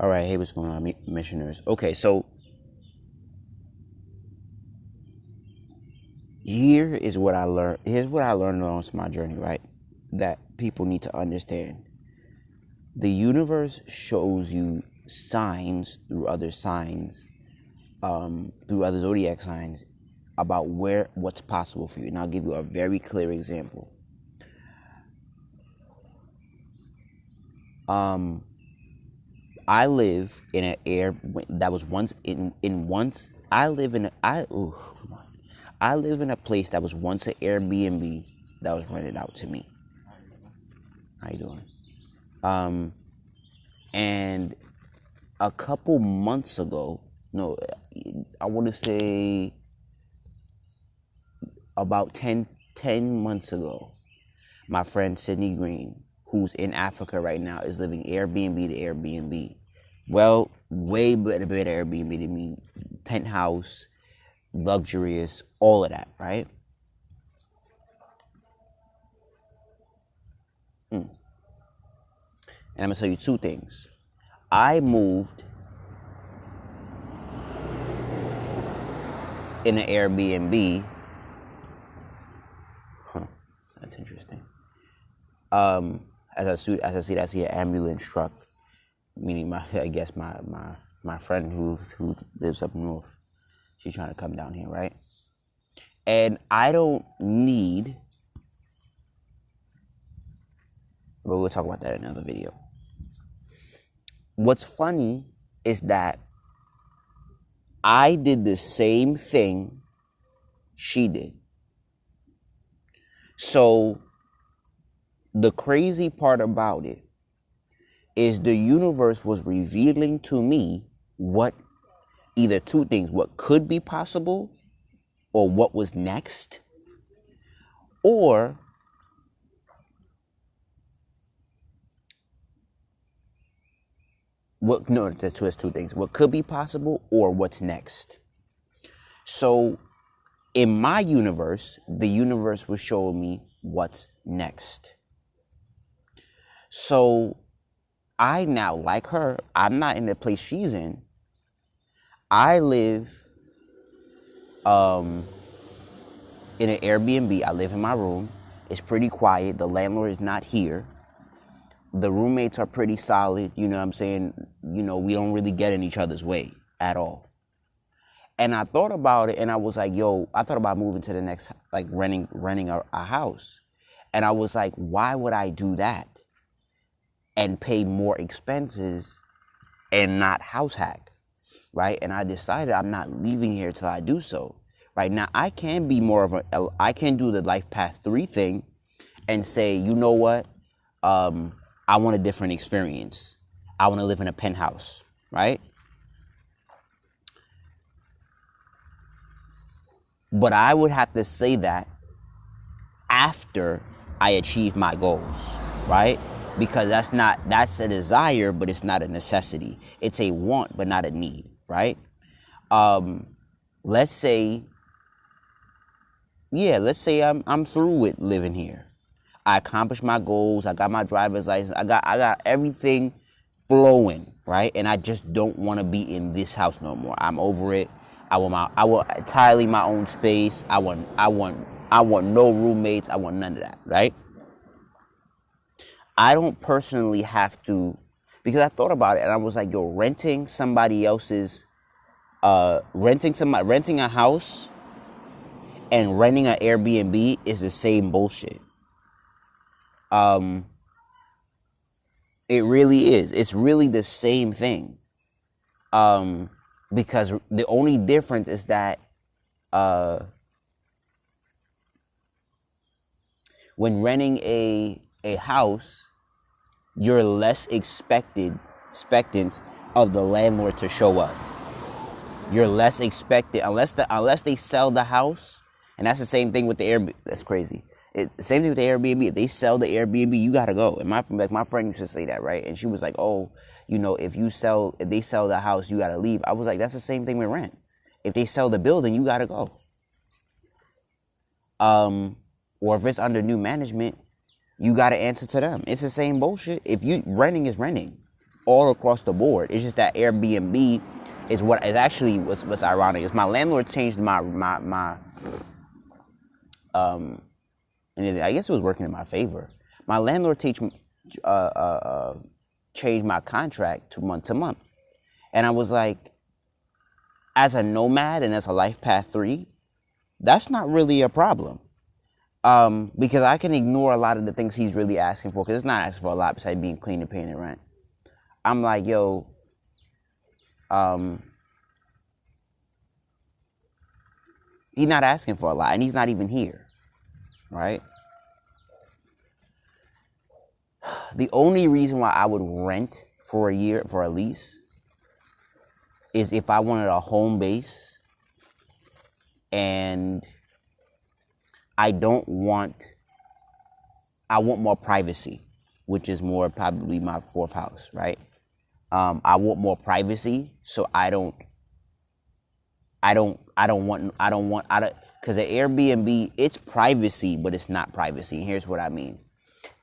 All right, hey, what's going on, missioners? Okay, so here is what I learned. Here's what I learned along my journey, right? That people need to understand. The universe shows you signs through other signs, through other zodiac signs, about what's possible for you. And I'll give you a very clear example. I live in an air that was once in once. I live in a I live in a place that was once an Airbnb that was rented out to me. How you doing? And a couple months ago, no, I want to say about 10 months ago, my friend Sydney Green, who's in Africa right now, is living Airbnb to Airbnb. Well, way better Airbnb than me. Penthouse, luxurious, all of that, right? And I'm going to tell you two things. I moved in an Airbnb. That's interesting. As I see that, I see an ambulance truck, meaning my friend who lives up north. She's trying to come down here, right? And I don't need, but we'll talk about that in another video. What's funny is that I did the same thing she did. So the crazy part about it is the universe was revealing to me either two things, what could be possible or what was next, or there's two things, what could be possible or what's next. So in my universe, the universe was showing me what's next. So I now, like her, I'm not in the place she's in. I live in an Airbnb. I live in my room. It's pretty quiet. The landlord is not here. The roommates are pretty solid. You know what I'm saying? You know, we don't really get in each other's way at all. And I thought about it, and I was like, I thought about moving to the next, like renting a house. And I was like, why would I do that and pay more expenses and not house hack, right? And I decided I'm not leaving here till I do so. Right now, I can be I can do the life path 3 thing and say, you know what? I want a different experience. I want to live in a penthouse, right? But I would have to say that after I achieve my goals, right? Because that's a desire, but it's not a necessity. It's a want, but not a need, right? Let's say I'm through with living here. I accomplished my goals. I got my driver's license. I got everything flowing, right? And I just don't want to be in this house no more. I'm over it. I want entirely my own space. I want no roommates. I want none of that, right? I don't personally have to, because I thought about it and I was like, renting somebody else's, renting a house and renting an Airbnb is the same bullshit. It really is. It's really the same thing. Because the only difference is that when renting a house, you're less expectant of the landlord to show up. You're less expected unless they sell the house, and that's the same thing with the Airbnb. That's crazy. Same thing with the Airbnb. If they sell the Airbnb, you gotta go. And my friend used to say that, right? And she was like, "Oh, if they sell the house, you gotta leave." I was like, "That's the same thing with rent. If they sell the building, you gotta go." Or if it's under new management, you gotta answer to them. It's the same bullshit. If renting is renting, all across the board. It's just that Airbnb is what is actually what's ironic is my landlord changed my and I guess it was working in my favor. My landlord changed my contract to month, and I was like, as a nomad and as a life path 3, that's not really a problem. Because I can ignore a lot of the things he's really asking for, because it's not asking for a lot besides being clean and paying the rent. I'm like, yo, he's not asking for a lot, and he's not even here, right? The only reason why I would rent for a year, for a lease, is if I wanted a home base, and I want more privacy, which is more probably my 4th house, right? I want more privacy, so because the Airbnb, it's privacy, but it's not privacy. And here's what I mean.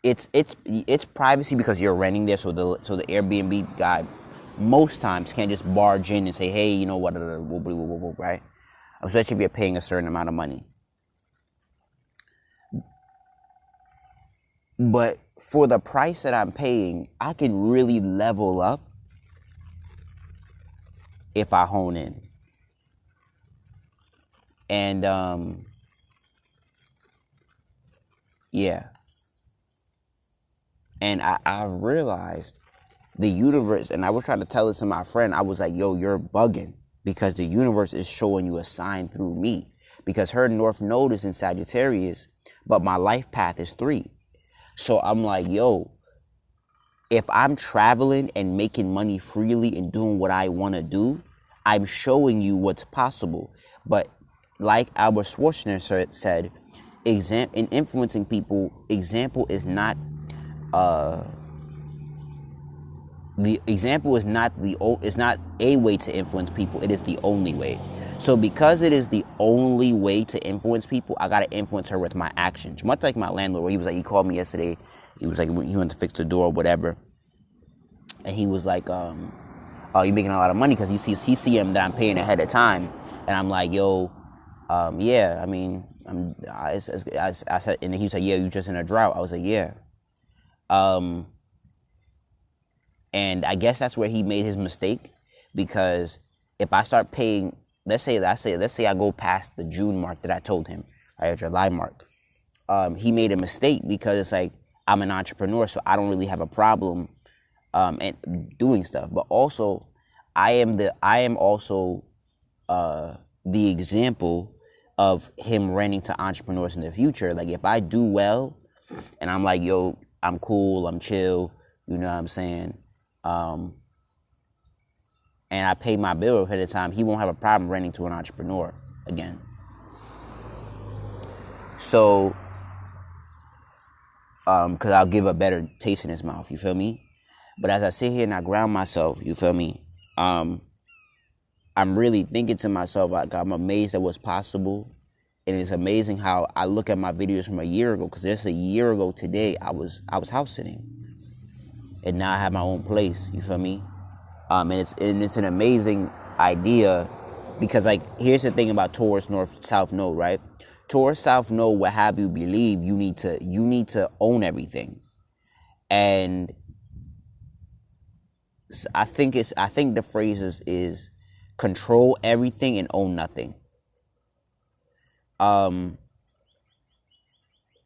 It's privacy because you're renting there, so the Airbnb guy most times can't just barge in and say, hey, you know what, right? Especially if you're paying a certain amount of money. But for the price that I'm paying, I can really level up if I hone in. And yeah. And I realized the universe, and I was trying to tell this to my friend, I was like, yo, you're bugging, because the universe is showing you a sign through me. Because her North Node is in Sagittarius, but my life path is 3. So I'm like, yo, if I'm traveling and making money freely and doing what I want to do, I'm showing you what's possible. But like Albert Schweitzer said, in influencing people, example is not the example is not a way to influence people. It is the only way. So because it is the only way to influence people, I gotta influence her with my actions. Much like my landlord, where he called me yesterday. He was like, he went to fix the door or whatever, and he was like, "Oh, you're making a lot of money," because he see him that I'm paying ahead of time, and I'm like, "Yo, yeah, I mean, I said," and he was like, "Yeah, you just in a drought." I was like, "Yeah." And I guess that's where he made his mistake, because if I start paying, let's say I go past the June mark that I told him, right, or July mark, he made a mistake, because it's like, I'm an entrepreneur, so I don't really have a problem and doing stuff. But also, I am also the example of him renting to entrepreneurs in the future. Like, if I do well, and I'm like, yo, I'm cool, I'm chill, you know what I'm saying, and I pay my bill ahead of time, he won't have a problem renting to an entrepreneur again. So, because I'll give a better taste in his mouth, you feel me? But as I sit here and I ground myself, you feel me, I'm really thinking to myself, like, I'm amazed at what's possible. And it's amazing how I look at my videos from a year ago, because just a year ago today, I was house sitting, and now I have my own place. You feel me? And it's an amazing idea, because, like, here's the thing about Taurus North South Node, right? Taurus South Node will have you believe you need to own everything, and I think the phrase is control everything and own nothing. And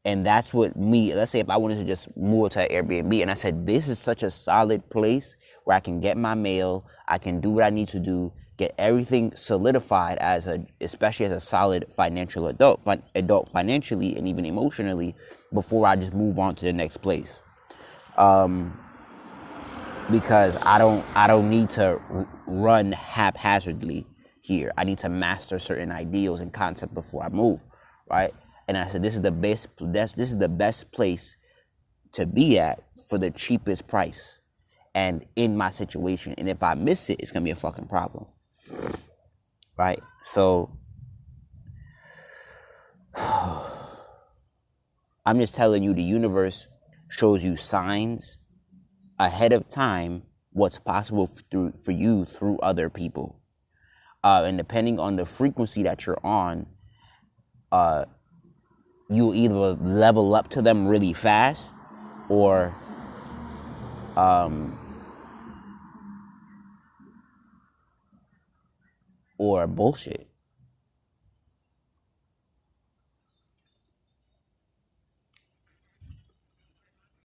that's what let's say if I wanted to just move to an Airbnb, and I said, this is such a solid place where I can get my mail, I can do what I need to do, get everything solidified especially as a solid financial adult financially and even emotionally, before I just move on to the next place. Because I don't need to run haphazardly here. I need to master certain ideals and concepts before I move, right? And I said, this is the best place to be at for the cheapest price, and in my situation. And if I miss it, it's gonna be a fucking problem, right? So I'm just telling you, the universe shows you signs ahead of time what's possible for you through other people. And depending on the frequency that you're on, you'll either level up to them really fast, or bullshit.